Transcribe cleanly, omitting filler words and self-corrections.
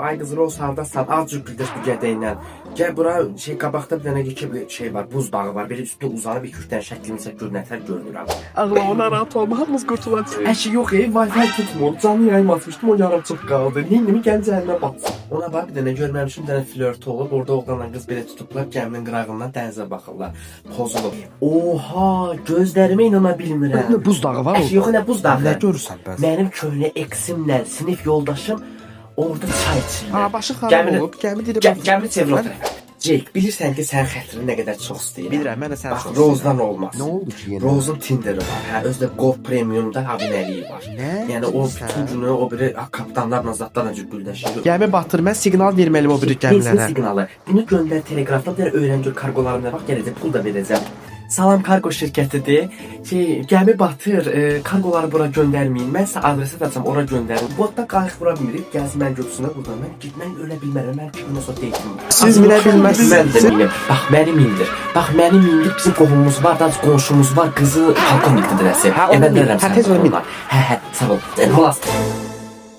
ay qız Roz hardasan, azıcık güldəş bu gədəylə. Gəl bura qabaqda bir dənə şey var, buz bağı var. Belə üstündə uzanıb 2-3 dənə şəklimizə görünətər görünürəm. Allah ona rahat olma, hamımız qurtulacağıq. Əşi yox, Wi-Fi tutmur. Canlı yayım atmışdım, o yarımçıq qaldı. Neyimi gəl cəhənnəmə batsın. Ona bax bir dənə görməmişim, bir dənə flört olub. Orada oğlanla qız belə tutublar, gəminin qırağından dənizə baxırlar. Pozulub. Oha, gözlərimə inana bilmirəm. Buz dağı var Əşi yox, nə buz dağı? Nə görürsən bəs? Mənim köhnə eksimlə sinif yoldaşım orada çay içirlər. Ha, başı xarab olub, gəmi dirib. Gəmi çevir o tərəfə. Jake, bilirsən ki, sən xətrini nə qədər çox istəyirəm. Bilirəm, mən də səni Bax, çox Rozdan olmaz. Nə oldu ki yenə? Rozun Tinderi var. Hə, özdə Go Premiumda abunəliyi var. Nə? Yəni o bütün günü o biri kapitanlarla zadlarla güldəşir. Gəmi batır, mən siqnal verməliyəm o biri gəmilərə. Siqnalı. Bunu göndər teleqrafda, bir öyrən gör kargolarına bax, gələcək, pul da verəcəm. Salam kargo şirkətidir. Gəmi batır, kargoları bura göndərməyin. Mən sizə adresi atacağam, ora göndərin. Botdan qayıq vura bilmirik, gəlsin mən götürsünə buradan. Mən ölə bilmərəm, mən kimə sonra deyim. Siz minə bilməzsiniz. Mən də minəm. Bax, məni mindir. Bax, məni mindir, bizim qohumumuz var, da qonşumuz var, qızı polkovnikdir dirəsi. Hə, mən deyirəm tez onu min. Hə, sağ ol. Xilas.